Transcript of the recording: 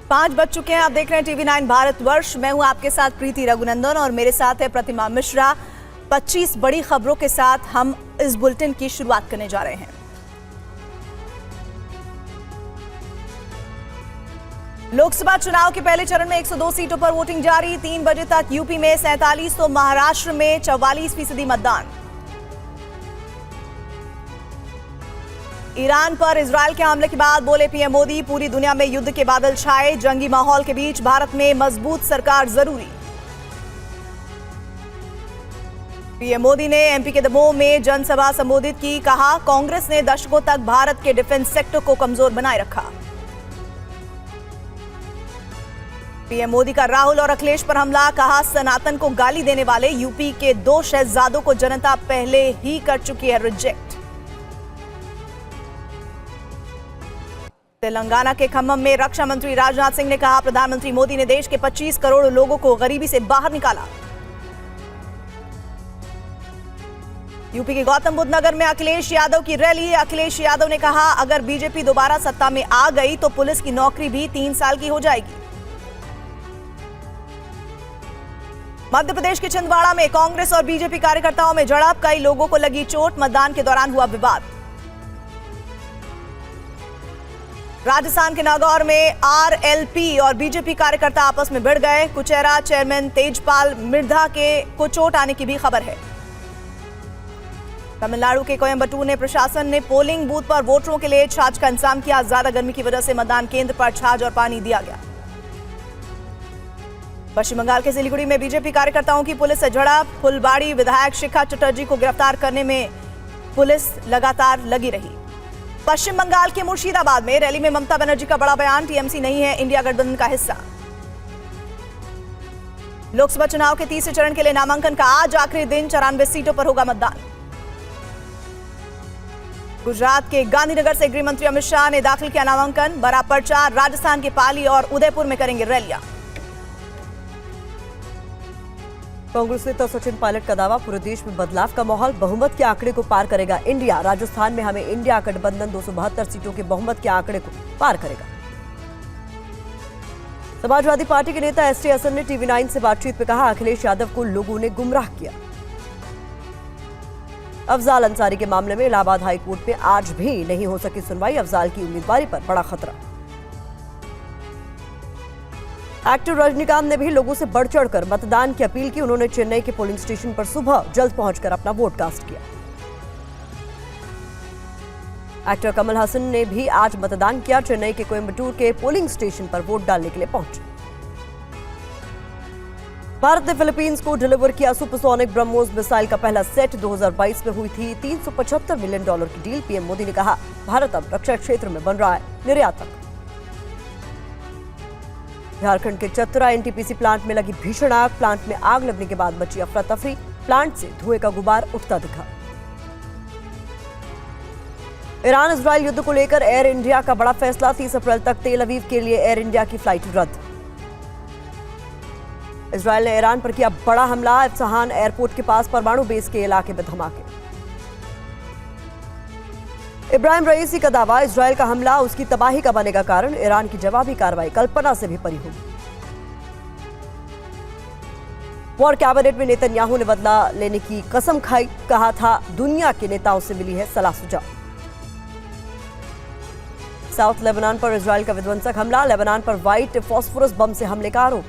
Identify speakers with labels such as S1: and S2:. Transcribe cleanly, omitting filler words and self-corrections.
S1: 5 बज चुके हैं। आप देख रहे हैं TV9 भारतवर्ष। मैं हूं आपके साथ प्रीति रघुनंदन और मेरे साथ है प्रतिमा मिश्रा। 25 बड़ी खबरों के साथ हम इस बुलेटिन की शुरुआत करने जा रहे हैं। लोकसभा चुनाव के पहले चरण में 102 सीटों पर वोटिंग जारी। 3 बजे तक यूपी में 47 तो महाराष्ट्र में 44% मतदान। ईरान पर इजरायल के हमले के बाद बोले पीएम मोदी, पूरी दुनिया में युद्ध के बादल छाए। जंगी माहौल के बीच भारत में मजबूत सरकार जरूरी। पीएम मोदी ने एमपी के दमोह में जनसभा संबोधित की। कहा, कांग्रेस ने दशकों तक भारत के डिफेंस सेक्टर को कमजोर बनाए रखा। पीएम मोदी का राहुल और अखिलेश पर हमला। कहा, सनातन को गाली देने वाले यूपी के 2 शहजादों को जनता पहले ही कर चुकी है रिजेक्ट। तेलंगाना के खम्मम में रक्षा मंत्री राजनाथ सिंह ने कहा, प्रधानमंत्री मोदी ने देश के 25 करोड़ लोगों को गरीबी से बाहर निकाला। यूपी के गौतम बुद्ध नगर में अखिलेश यादव की रैली। अखिलेश यादव ने कहा, अगर बीजेपी दोबारा सत्ता में आ गई तो पुलिस की नौकरी भी 3 साल की हो जाएगी। मध्य प्रदेश के छिंदवाड़ा में कांग्रेस और बीजेपी कार्यकर्ताओं में झड़प। कई लोगों को लगी चोट। मतदान के दौरान हुआ विवाद। राजस्थान के नागौर में आरएलपी और बीजेपी कार्यकर्ता आपस में भिड़ गए। कुचेरा चेयरमैन तेजपाल मिर्धा को चोट आने की भी खबर है। तमिलनाडु के कोयम्बटूर ने प्रशासन ने पोलिंग बूथ पर वोटरों के लिए छाछ का इंतजाम किया। ज्यादा गर्मी की वजह से मतदान केंद्र पर छाछ और पानी दिया गया। पश्चिम बंगाल के सिलीगुड़ी में बीजेपी कार्यकर्ताओं की पुलिस से झड़प। फुलबाड़ी विधायक शिखा चटर्जी को गिरफ्तार करने में पुलिस लगातार लगी रही। पश्चिम बंगाल के मुर्शिदाबाद में रैली में ममता बनर्जी का बड़ा बयान। टीएमसी नहीं है इंडिया गठबंधन का हिस्सा। लोकसभा चुनाव के तीसरे चरण के लिए नामांकन का आज आखिरी दिन। 94 सीटों पर होगा मतदान। गुजरात के गांधीनगर से गृह मंत्री अमित शाह ने दाखिल किया नामांकन। बड़ा प्रचार। राजस्थान के पाली और उदयपुर में करेंगे रैलियां।
S2: कांग्रेस नेता सचिन पायलट का दावा, पूरे देश में बदलाव का माहौल। बहुमत के आंकड़े को पार करेगा इंडिया। राजस्थान में हमें इंडिया गठबंधन 272 सीटों के बहुमत के आंकड़े को पार करेगा। समाजवादी पार्टी के नेता एसटी हसन ने TV9 से बातचीत में कहा, अखिलेश यादव को लोगों ने गुमराह किया। अफजाल अंसारी के मामले में इलाहाबाद हाईकोर्ट में आज भी नहीं हो सकी सुनवाई। अफजाल की उम्मीदवारी पर बड़ा खतरा। एक्टर रजनीकांत ने भी लोगों से बढ़ चढ़कर मतदान की अपील की। उन्होंने चेन्नई के पोलिंग स्टेशन पर सुबह जल्द पहुंचकर अपना वोट कास्ट किया। एक्टर कमल हसन ने भी आज मतदान किया। चेन्नई के कोयम्बटूर के पोलिंग स्टेशन पर वोट डालने के लिए पहुंचे। भारत ने फिलीपींस को डिलीवर किया सुपरसोनिक ब्रह्मोस मिसाइल का पहला सेट। 2022 में हुई थी $375 मिलियन की डील। पीएम मोदी ने कहा, भारत अब रक्षा क्षेत्र में बन रहा है निर्यातक। झारखंड के चतरा एनटीपीसी प्लांट में लगी भीषण आग। प्लांट में आग लगने के बाद मची अफरा तफरी। प्लांट से धुएं का गुबार उठता दिखा। ईरान इजरायल युद्ध को लेकर एयर इंडिया का बड़ा फैसला। 30 अप्रैल तक तेल अवीव के लिए एयर इंडिया की फ्लाइट रद्द। इजरायल ने ईरान पर किया बड़ा हमला। इस्फहान एयरपोर्ट के पास परमाणु बेस के इलाके में धमाके। इब्राहिम रईसी का दावा, इजरायल का हमला उसकी तबाही का बनेगा कारण। ईरान की जवाबी कार्रवाई कल्पना से भी परी होगी। वॉर कैबिनेट में नेतन्याहू ने बदला लेने की कसम खाई। कहा था, दुनिया के नेताओं से मिली है सलाह सुझाव। साउथ लेबनान पर इजरायल का विध्वंसक हमला। लेबनान पर व्हाइट फास्फोरस बम से हमले का आरोप।